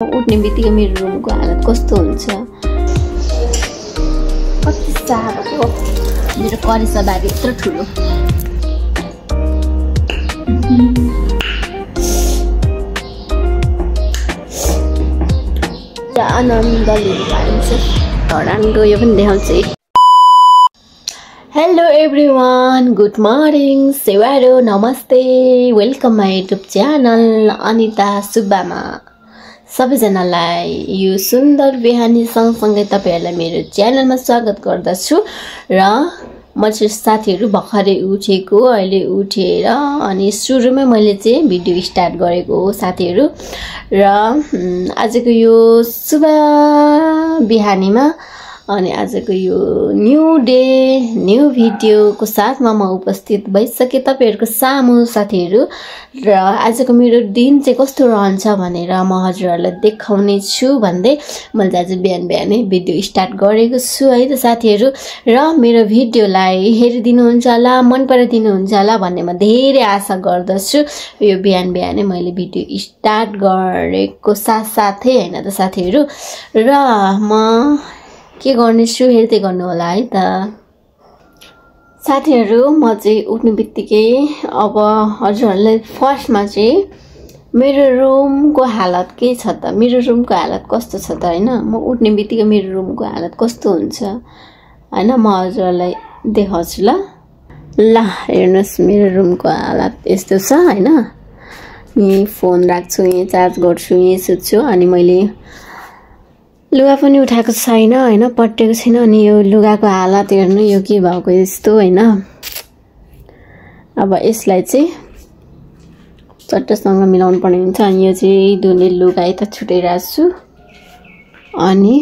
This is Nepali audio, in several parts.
उठ्ने बित्तिकै मेरो रुमको हालत कस्तो हुन्छ। कति साह्रो मेरो करेसा बारी यत्रो ठुलो। आनन्दले पाइन्छ हरानको यो पनि देखाउँछु। हेलो एभ्रिवान, गुड मर्निङ, सेवारो, नमस्ते, welcome my YouTube channel Anita सुब्बामा। सबैजनालाई यो सुन्दर बिहानी सँगसँगै तपाईहरुलाई मेरो च्यानलमा स्वागत गर्दछु। र म चाहिँ साथीहरु भर्खरै उठेको, अहिले उठेर अनि सुरुमै मैले चाहिँ भिडियो स्टार्ट गरेको हो साथीहरु। र आजको यो शुभ बिहानीमा अनि आजको यो न्यू डे न्यू भिडियोको साथमा म उपस्थित भइसके तपाईहरुको सामु साथीहरु। र आजको मेरो दिन चाहिँ कस्तो रहन्छ भनेर म हजुरहरुलाई देखाउने छु भन्दै मैले आज बिहानै भिडियो स्टार्ट गरेको छु है त साथीहरु। र मेरो भिडियोलाई हेरिदिनुहुन्छ होला, मन पराइदिनु हुन्छ होला भन्ने म धेरै आशा गर्दछु। यो बिहानै मैले भिडियो स्टार्ट गरेको साथसाथै हैन त साथीहरु। र म के गर्नेछु हेर्दै गर्नु होला है त साथीहरु। म चाहिँ उठ्ने बित्तिकै अब हजुरहरुलाई फर्स्टमा चाहिँ मेरो रुमको हालत के छ त, मेरो रुमको हालत कस्तो छ त हैन। म उठ्ने बित्तिकै मेरो रुमको हालत कस्तो हुन्छ हैन म हजुरहरुलाई देखाउँछु ल। हेर्नुस् मेरो रुमको हालत यस्तो छ हैन। यही फोन राख्छु, यही चार्ज गर्छु, यही सुत्छु। अनि मैले लुगा पनि उठाएको छैन हैन, पट्टेको छैन। अनि यो लुगाको हालत हेर्नु, यो के भएको यस्तो हैन। अब यसलाई चाहिँ चट्टसँग मिलाउनु पर्ने हुन्छ। अनि यो चाहिँ धुने लुगा यता छुटाइराछु। अनि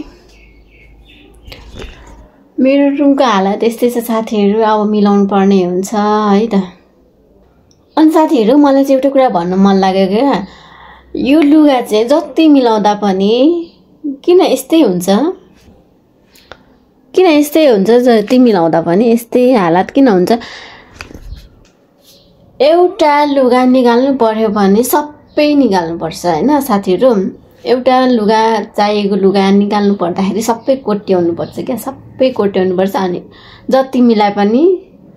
मेरो रुमको हालत यस्तै छ साथीहरु, अब मिलाउनु पर्ने हुन्छ है त। अनि साथीहरु मलाई चाहिँ एउटा कुरा भन्नु मन लाग्यो क्या, यो लुगा चाहिँ जति मिलाउँदा पनि किन यस्तै हुन्छ, किन यस्तै हुन्छ, जति मिलाउँदा पनि यस्तै हालत किन हुन्छ। एउटा लुगा निकाल्नु पर्यो भने सबै निकाल्नु पर्छ हैन साथीहरु। एउटा लुगा चाहिएको लुगा निकाल्नु पर्दाखेरि सबै कोट्याउनु पर्छ क्या, सबै कोट्याउनु पर्छ। अनि जति मिलाए पनि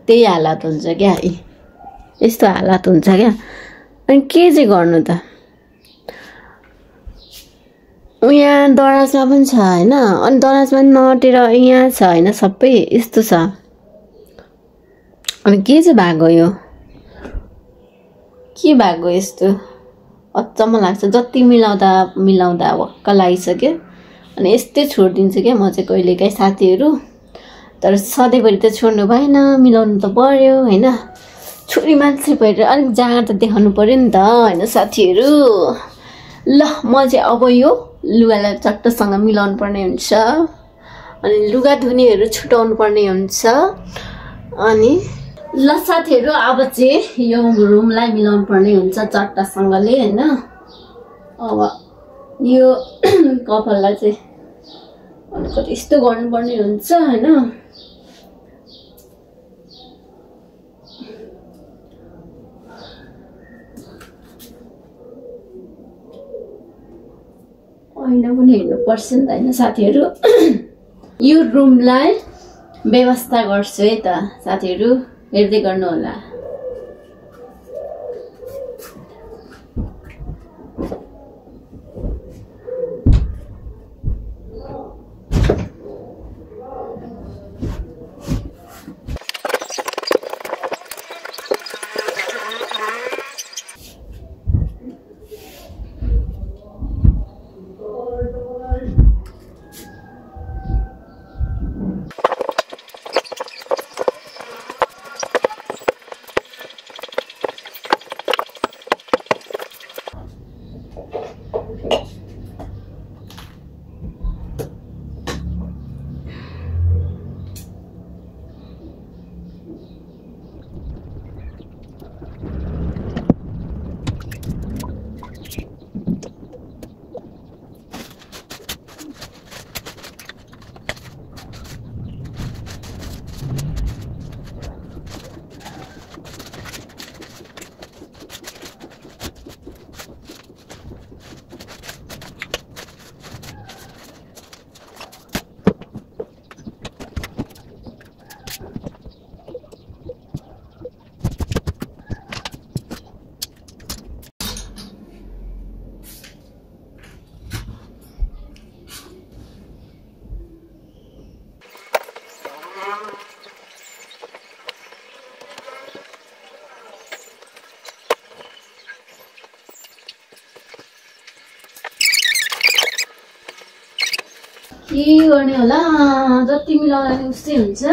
त्यही हालत हुन्छ क्या, यस्तो हालत हुन्छ क्या। अनि के चाहिँ गर्नु त। यहाँ दराजमा पनि छ हैन, अनि दराजमा पनि नटेर यहाँ छ हैन, सबै यस्तो छ। अनि के चाहिँ भएको यो, के भएको यस्तो अचम्म लाग्छ। जति मिलाउँदा वक्क लागिसक्यो। अनि यस्तै छोडिदिन्छु क्या म चाहिँ कहिलेकाहीँ साथीहरु। तर सधैँभरि त छोड्नु भएन, मिलाउनु त पर्यो हैन। छोरी मान्छे भएर अलिक जाँगर त देखाउनु पर्यो नि त हैन साथीहरु। ल म चाहिँ अब यो लुगालाई चट्टसँग मिलाउनु पर्ने हुन्छ। अनि लुगा धुनेहरू छुटाउनु पर्ने हुन्छ। अनि ल साथीहरु अब चाहिँ यो रुमलाई मिलाउनु पर्ने हुन्छ चट्टसँगले हैन। अब यो कपाललाई चाहिँ अलिकति यस्तो गर्नुपर्ने हुन्छ हैन। ऐना पनि हेर्नु पर्छ नि त हैन साथीहरु। यो रुमलाई व्यवस्था गर्छु है त साथीहरु, हेर्दै गर्नु होला। के गर्ने होला जति मिलाउने उस्तै हुन्छ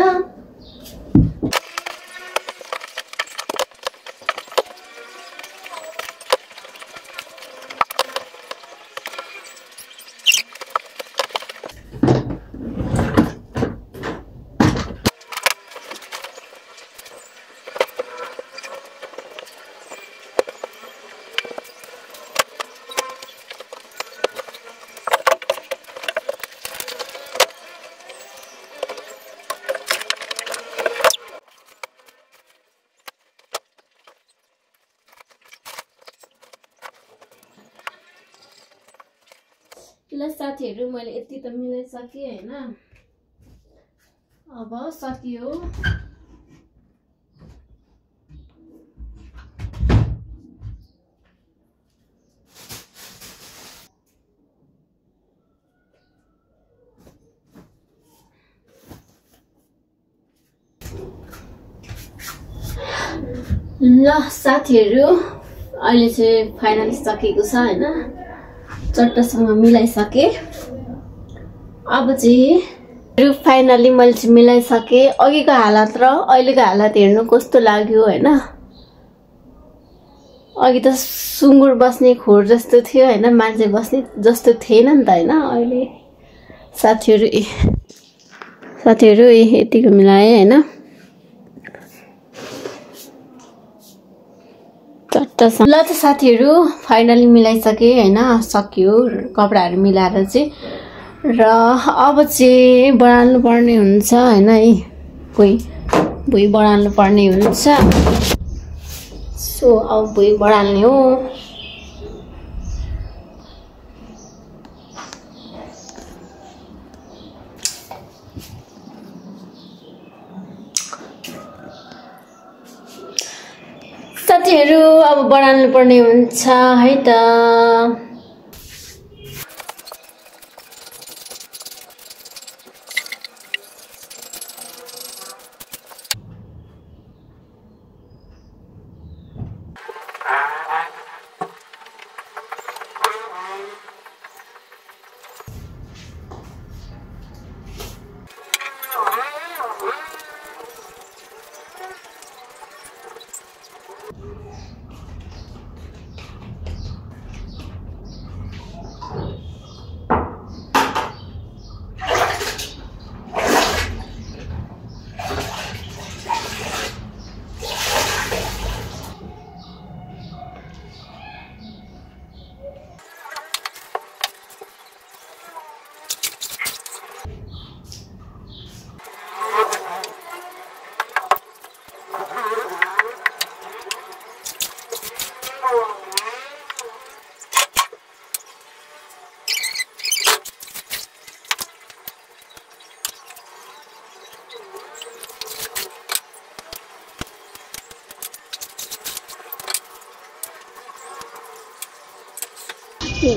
ल साथीहरु मैले यति त मिलाइसके हैन अब सकियो ल साथीहरु अहिले चाहिँ फाइनली सकेको छ हैन चट्टासँग मिलाइसके अब चाहिँ फाइनली मैले चाहिँ मिलाइसके अघिको हालत र अहिलेको हालत हेर्नु कस्तो लाग्यो हैन अघि त सुँगुर बस्ने खोर जस्तो थियो हैन मान्छे बस्ने जस्तो थिएन नि त हैन अहिले साथीहरु यतिको मिलाए हैन ल त साथीहरु फाइनली मिलाइसके हैन सकियो कपडाहरु मिलाएर चाहिँ र अब चाहिँ बढाल्नु पर्ने हुन्छ हैन है भुइँ बढाल्नु पर्ने हुन्छ सो अब भुइँ बढाल्ने हो साथीहरु अब बढाल्नु पर्ने हुन्छ है त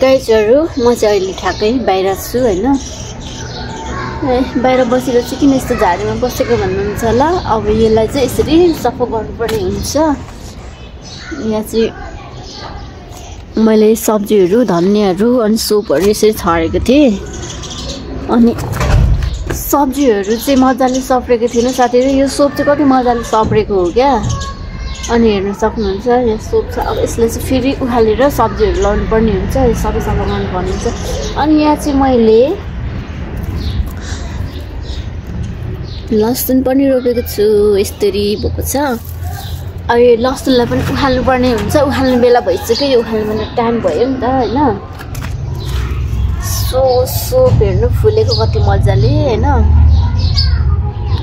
गाइजहरु म चाहिँ अहिले ठ्याक्कै बाहिर छु हैन बाहिर बसेर चाहिँ किन यस्तो झाडीमा बसेको भन्नुहुन्छ होला अब यसलाई चाहिँ यसरी सफा गर्नुपर्ने हुन्छ यहाँ चाहिँ मैले सब्जीहरु धनियाहरु अनि सोपहरु यसरी छरेको थिएँ अनि सब्जीहरु चाहिँ मजाले सप्रेको थिएन साथीहरु यो सोप चाहिँ कति मजाले सप्रेको हो क्या अनि हेर्न सक्नुहुन्छ यहाँ सोप छ अब यसलाई चाहिँ फेरि उखालेर सब्जीहरु लाउनु पर्ने हुन्छ सबै सफा गर्नु पर्ने हुन्छ अनि यहाँ चाहिँ मैले लसुन पनि रोपेको छु यसरी भएको छ अब यो लसुनलाई पनि उखाल्नु पर्ने हुन्छ उखाल्ने बेला भइसक्यो यो उखाल्नु टाइम भयो नि त हैन सोप हेर्नु फुलेको कति मजाले हैन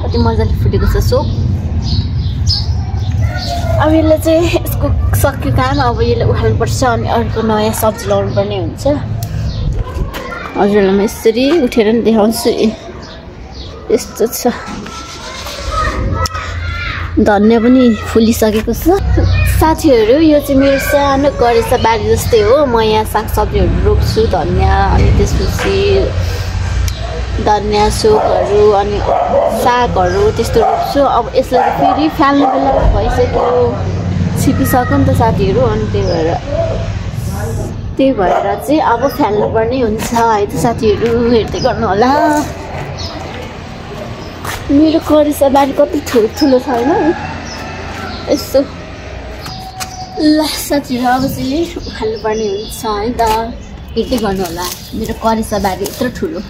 कति मजाले फुलेको छ सोप अब यसलाई चाहिँ यसको सक्यो काम अब यसलाई उखाल्नुपर्छ अनि अर्को नयाँ सब्जी लाउनु पर्ने हुन्छ हजुरलाई म यसरी उठेर नि देखाउँछु यस्तो छ धनिया पनि फुलिसकेको छ साथीहरु यो चाहिँ मेरो सानो गरेसा बारी जस्तै हो म यहाँ सागसब्जीहरु रोप्छु धनिया अनि त्यसपछि धनिया सोपहरु अनि सागहरु त्यस्तो रोप्छु अब यसलाई फेरि फाल्ने बेला भइसक्यो छिपिसक्यो नि त साथीहरु अनि त्यही भएर त्यही भएर चाहिँ अब फाल्नुपर्ने हुन्छ है त साथीहरू, हेर्दै गर्नु होला। मेरो करेसा बारी कति ठुलो छ होइन यस्तो। ल साथीहरू अब चाहिँ उखाल्नुपर्ने हुन्छ है त, हेर्दै गर्नु होला। मेरो करेसा बारी यत्रो ठुलो।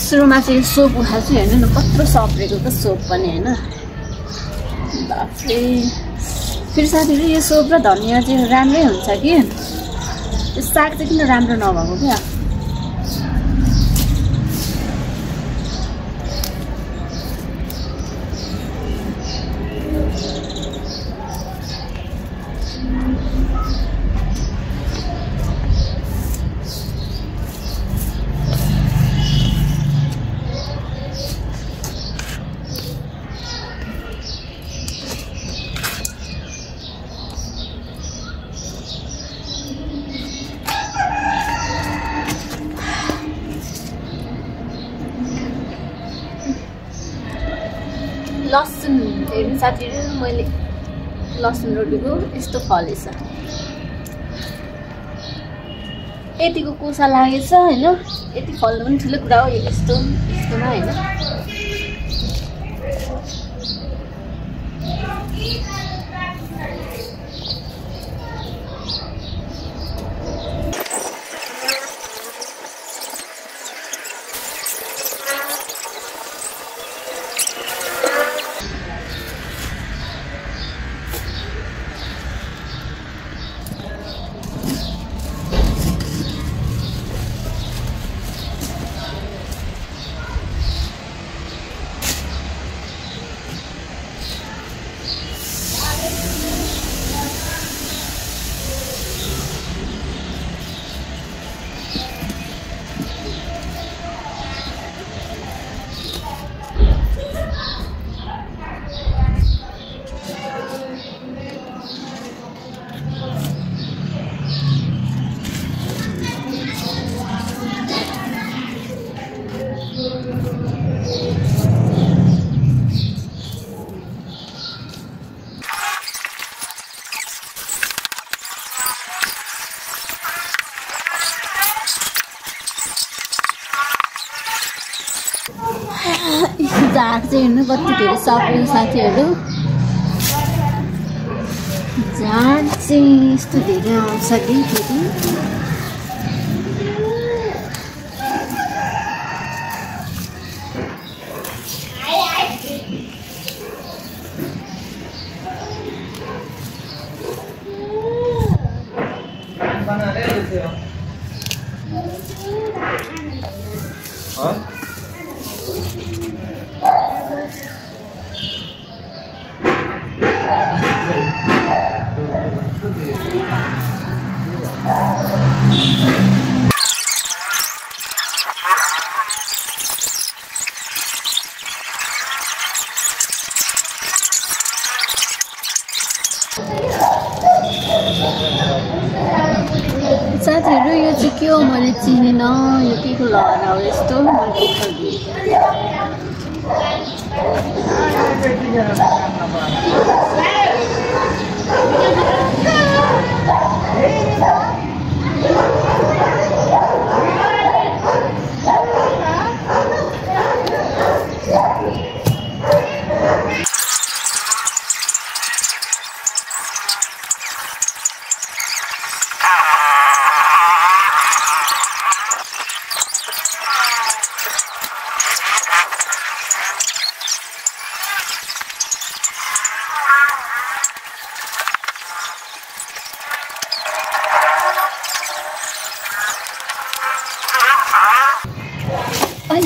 सुरुमा चाहिँ सोप उखाल्छु, हेर्नु न कत्रो सप्रेको त सोप पनि होइन। बाफ्रे फेरि साथीहरू यो सोप र धनियाँ चाहिँ राम्रै हुन्छ कि, यो साग चाहिँ किन राम्रो नभएको क्या। लसुन हेर्नु साथीहरू, मैले लसुन रोपेको यस्तो फलेछ। यतिको कोसा लागेछ होइन, यति फल्नु पनि ठुलो कुरा हो। यस्तोमा होइन। झाग चाहिँ हेर्नु कति धेरै सप्रेको साथीहरू। झाग चाहिँ यस्तो धेरै आउँछ कि फेरि। साथीहरू यो चाहिँ के हो मैले चिनिनँ, यो के को लहरा हो यस्तो।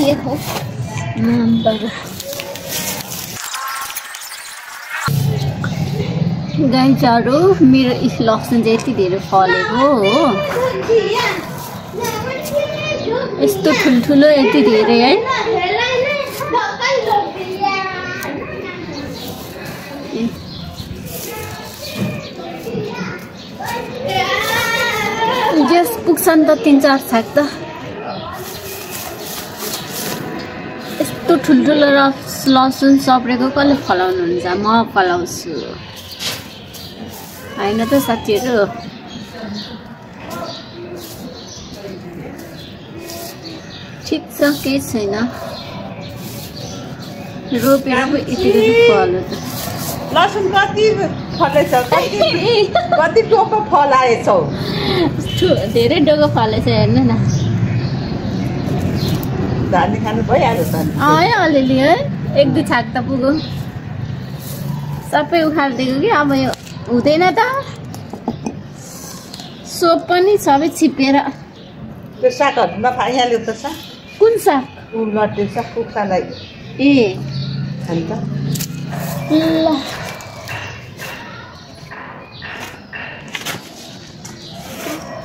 ये हो नंबर गाईचारो मेरो लसुन चाहिँ यति धेरै फलेको हो यस्तो ठुल्ठुलो यति धेरै है जस पुग्छन् त 3-4 छाक त यस्तो ठुल्ठुलो लसुन सप्रेको कसले फलाउनुहुन्छ म फलाउँछु हैन त साथीहरु ठिक छ केही छैन रोपेर पो यति फल्यो त लसुन कति फलेछ कति टोको फलाएछौ धेरै डोको फलेछ हेर्नु न धानी खानु भइहाल्यो त आयो अलिअलि है 1-2 छाक त पुग्यो सबै उखालिदिएको कि अब यो हुँदैन त सोप पनि सबै छिपेर त्यो सागहरू नखाइहाल्यो त साग कुन साग लट्टे साग कुखुरालाई ए खान्छ ल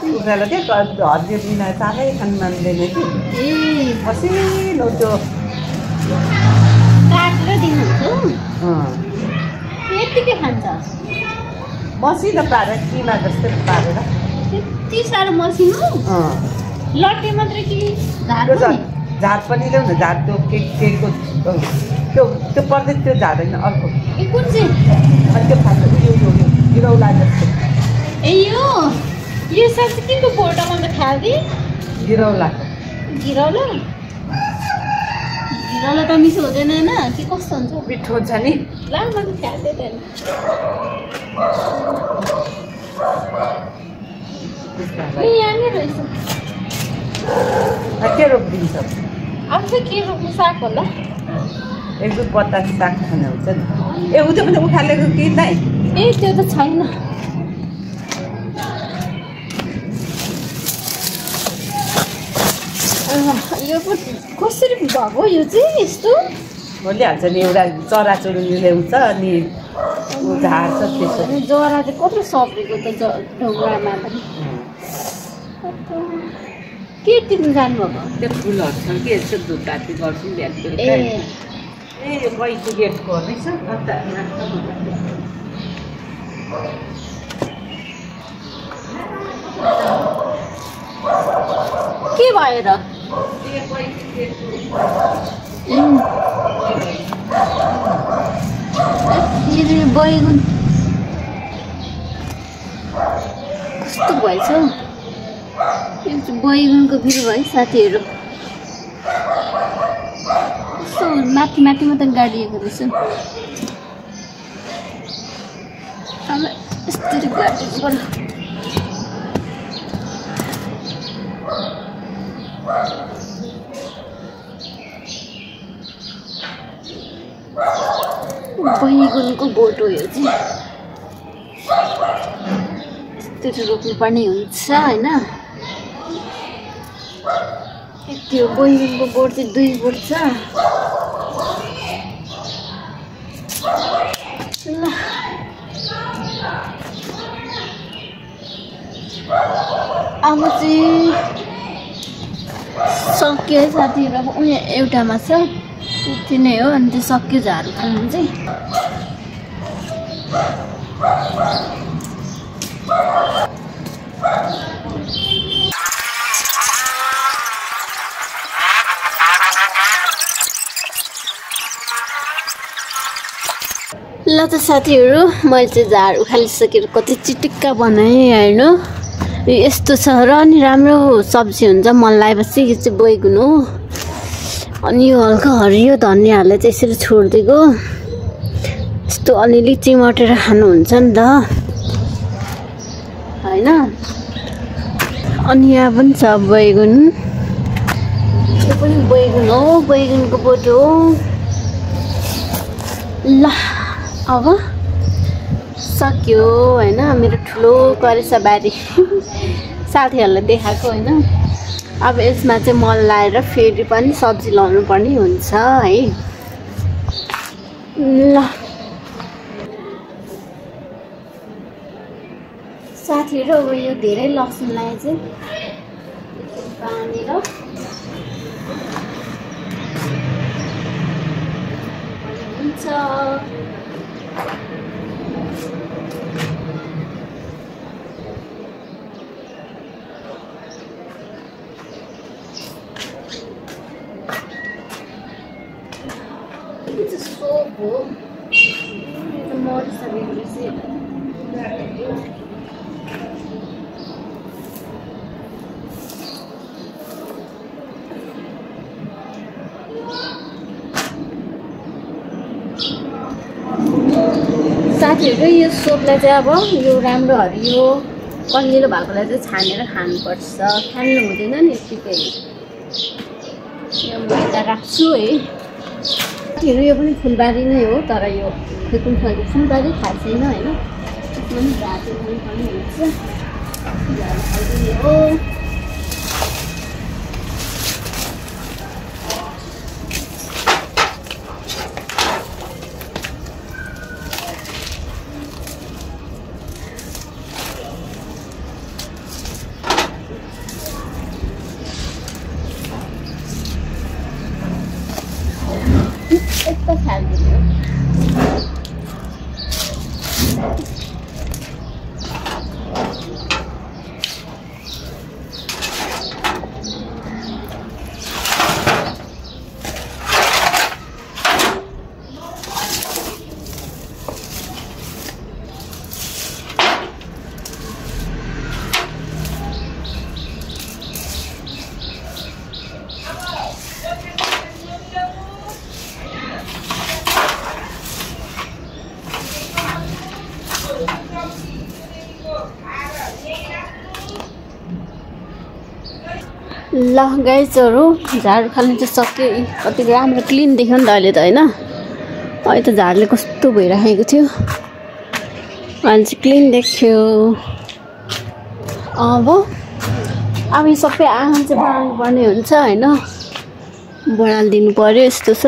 कुखुरालाई के हरियो बिना चारै खानु मान्दैन कि ए मसिनो त्यो काटेर दिनुहुन्छ यतिकै खान्छ मसिनो पारेर किमा जस्तै पारेर त्यति साह्रो मसिनो लट्टे मात्रै कि झार पनि ल्याउ न झार त्यो केको त्यो पर्दै त्यो झार होइन अर्को ए कुन चाहिँ अनि त्यो खान्छ यो गिरौला जस्तो ए यो साग चाहिँ केको फोटोमा त खाँदै गिरौला गिरौला त मिठो हुँदैन होइन के कस्तो हुन्छ मिठो हुन्छ नि ल म त खाँदै त यहाँनिर रहेछ के रोपिदिन्छ अब चाहिँ के रोप्नु साग होला 1-2 पत्ता साग खाने हुन्छ नि ए उता पनि उखालेको कि नै ए त्यो त छैन यो पो कसरी भएको यो चाहिँ यस्तो भनिहाल्छ नि एउटा चराचुरुङ्गी ल्याउँछ अनि झार्छ त्यसो जरा चाहिँ कत्रो सप्रेको त ढोङ्गामा पनि के टिप्नु जानुभएको त्यो फुलहरू छ कि यसो धुपबाती गर्छौँ बिहान बेलुका ए यो गैँको गेटको रहेछ के भएर बैगुन कस्तो भएछ हौ यो चाहिँ बैगुनको बिउ है साथीहरू कस्तो माथि माथिमा त गाडिएको रहेछ अब यस्तरी गाडिएको पर्यो बैगुनको बोटो यो चाहिँ यस्तरी रोप्नुपर्ने हुन्छ होइन त्यो बैगुनको बोट चाहिँ 2 बोट छ ल अब चाहिँ सक्यो है साथीहरू अब उयो एउटामा छ यति नै हो अनि त्यो सक्यो झार खानु चाहिँ ल त साथीहरू मैले चाहिँ झार उखालिसकेर कति चिटिक्का बनाएँ होइन यस्तो छ र अनि राम्रो सब्जी हुन्छ मन लागेपछि यो चाहिँ बैगुन हो अनि यो हल्का हरियो धनियाँहरूलाई चाहिँ यसरी छोडिदिएको यस्तो अलिअलि चिमटेर खानुहुन्छ नि त होइन अनि यहाँ पनि छ बैगुन यो पनि बैगुन हो बैगुनको बोटो हो ल अब सक्यो होइन मेरो ठुलो करेसा बारी साथीहरूलाई देखाएको होइन अब यसमा चाहिँ मल लाएर फेरि पनि सब्जी लाउनु पर्ने हुन्छ है ल साथीहरु अब यो धेरै लसुनलाई चाहिँ पानीर हुन्छ। It's a so cool. The more is the साथीहरु यो सोपलाई चाहिँ अब यो राम्रो हरियो कलिलो भएकोलाई चाहिँ छानेर खानुपर्छ, खानु हुँदैन नि यतिकै। यो मैदा राख्छु है। साथीहरु यो पनि फुलबारी नै हो, तर यो खोइ कुन खालको फुलबारी थाहा छैन हैन। यसमा पनि झाँटी पनि हुन्छ। झाँटी हो। यस्तो खाल्दिनु ल गाइजहरु झाडु खाल्नु चाहिँ सक्यो। कति राम्रो क्लिन देख्यो नि त अहिले त हैन। अहिले त झाडुले कस्तो भइराखेको थियो, अहिले चाहिँ क्लिन देख्यो। अब यो सबै आँगन चाहिँ बढाल्नु पर्ने हुन्छ हैन, बढालिदिनु पर्यो। यस्तो छ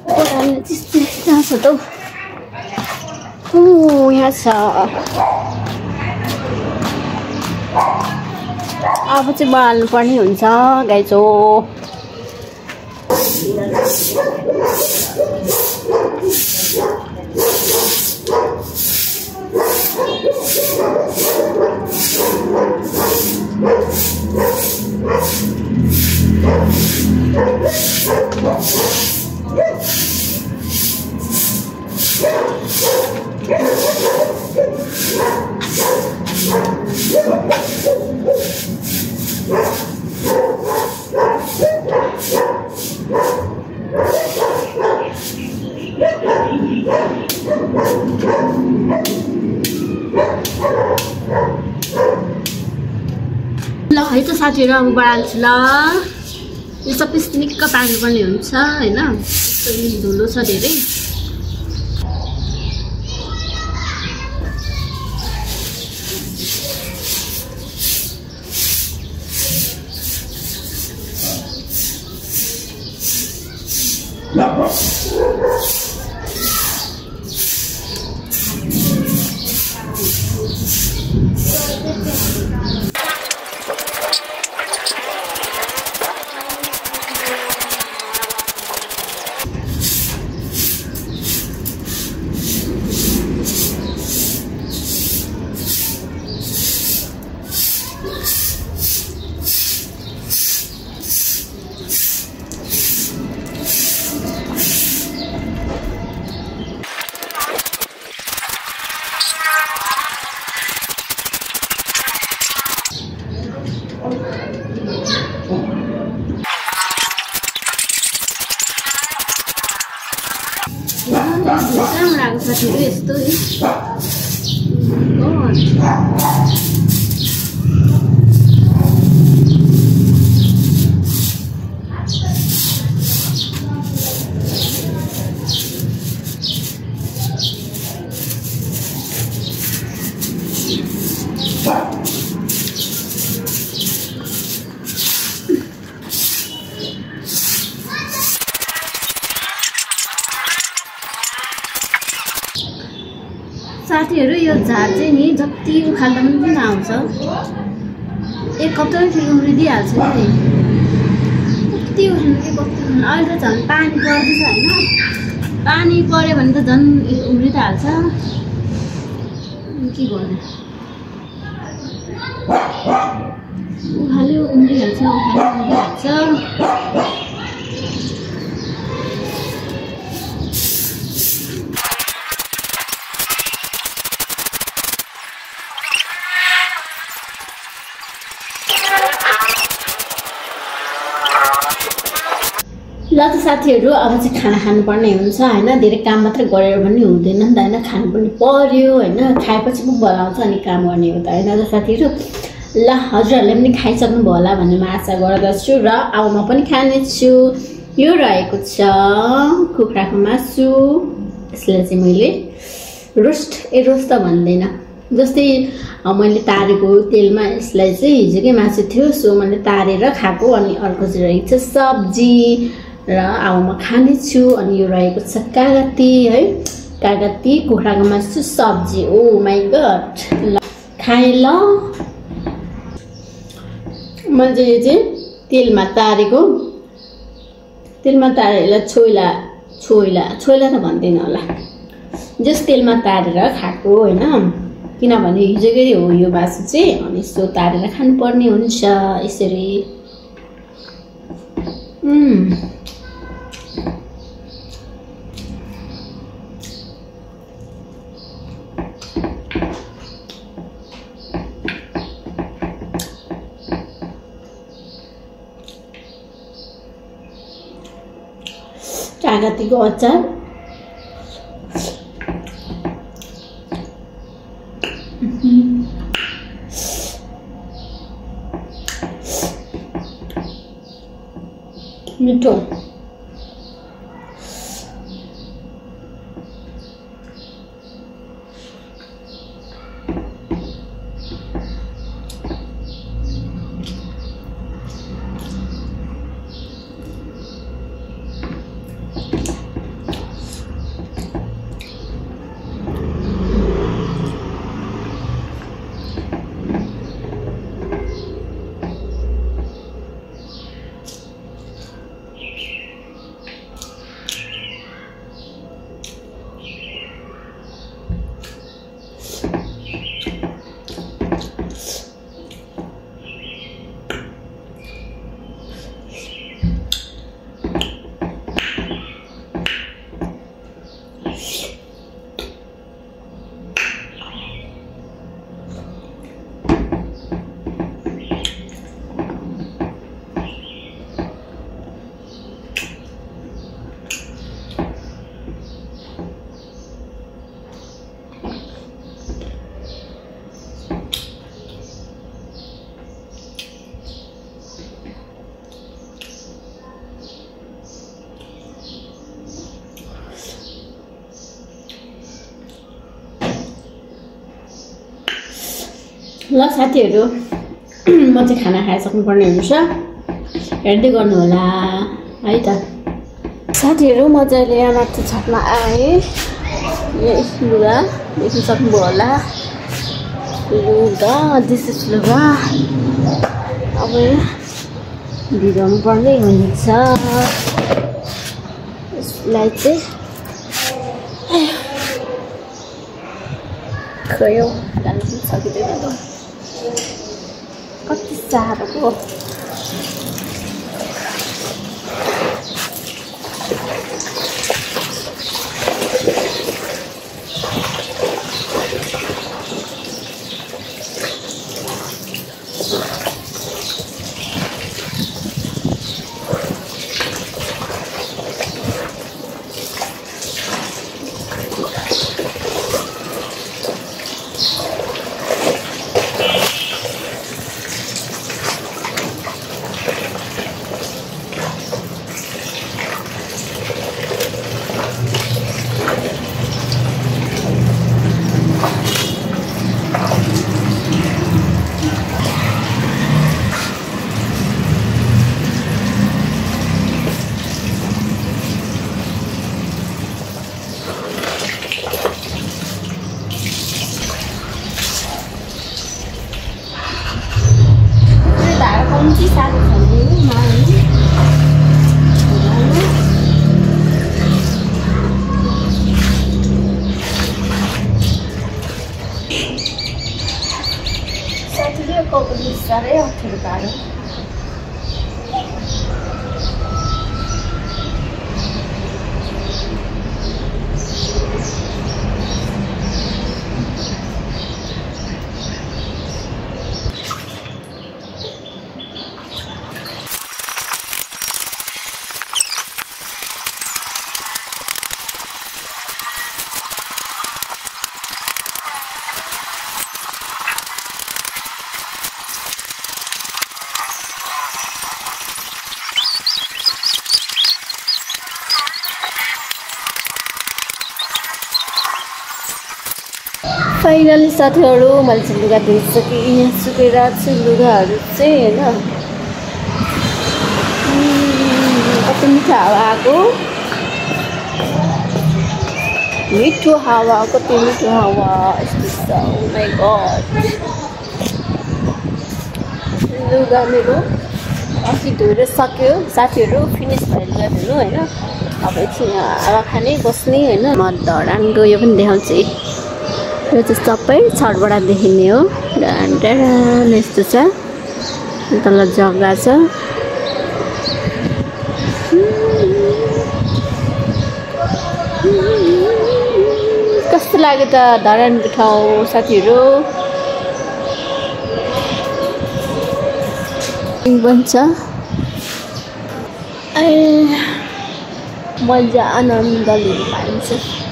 बढाल्ने चिज कहाँ छ त? यहाँ छ। अब चाहिँ बढाल्नु पर्ने हुन्छ गाइजो। ल है त साथीहरु अब बढाल्छु ल। यो सबै निक्क पार्नुपर्ने हुन्छ हैन, धुलो छ धेरै। साथीहरु यस्तो साथीहरू यो झार चाहिँ नि जति उखाल्दा पनि किन आउँछ, एक हप्तामै फेरि उम्रिदिइहाल्छ नि। कति उखाल्नु के कति उखाल्नु, अहिले त झन् पानी पर्दैछ होइन, पानी पऱ्यो भने त झन् उम्रि त हाल्छ। के गर्नु, उखाल्यो उम्रिहाल्छ, उखाल्यो उम्रिहाल्छ। ल त साथीहरू, अब चाहिँ खाना खानुपर्ने हुन्छ होइन, धेरै काम मात्रै गरेर पनि हुँदैन नि त होइन, खानु पनि पर्यो होइन, खाएपछि पो बोलाउँछ अनि काम गर्ने हो त होइन त साथीहरू। ल हजुरहरूले पनि खाइसक्नुभयो होला भन्ने म आशा गर्दछु र अब म पनि खानेछु। यो रहेको छ कुखुराको मासु, यसलाई चाहिँ मैले रोस्ट त भन्दैन, जस्तै मैले तारेको तेलमा यसलाई चाहिँ हिजोकै मासु थियो सो मैले तारेर खाएको। अनि अर्को चाहिँ रहेको छ सब्जी र अब म खानेछु। अनि यो रहेको छ कागती है, कागती कुखुराको मासु सब्जी। ओ माई गड, ल खाएँ। ल मैले यो चाहिँ तेलमा तारेको, तेलमा तारेर छोइला त भन्दैन होला, जस तेलमा तारेर खाएको होइन, किनभने हिजोकै हो यो मासु चाहिँ, अनि यसो तारेर खानुपर्ने हुन्छ यसरी। कागतीको अचार मिठो। ल साथीहरू, म चाहिँ खाना खाइसक्नुपर्ने हुन्छ, हेर्दै गर्नु होला है त। साथीहरू म चाहिँ अहिले यहाँ माथि छतमा आएँ, यही लुगा देख्न सक्नुभयो होला, लुगा दिस इज लुगा। अब भिजाउनु पर्ने हुन्छ यसलाई चाहिँ, खयो जानु पनि सकिँदैन त, कति साह्रो पो। कम्ती साह्रो छ नि मार्नु साथीले कपाल साह्रै अप्ठ्यारो पार्यो फाइनली साथीहरू मैले चाहिँ लुगा धोइसकेँ यहाँ सुकेर छु लुगाहरू चाहिँ होइन कति मिठो हावा आएको मिठो हावा कति मिठो हावा यस्तो छ ओ माई गड लुगा मेरो अस्ति धोएर सक्यो साथीहरू फिनिस भएर लुगा धुनु होइन अब एकछिन हावा खाने बस्ने होइन म धरान गयो पनि देखाउँछु यो चाहिँ सबै छतबाट देखिने हो यस्तो छ तल जग्गा छ कस्तो लाग्यो त धरानको ठाउँ साथीहरू बन्छ मजा आनन्द लिनु पाइन्छ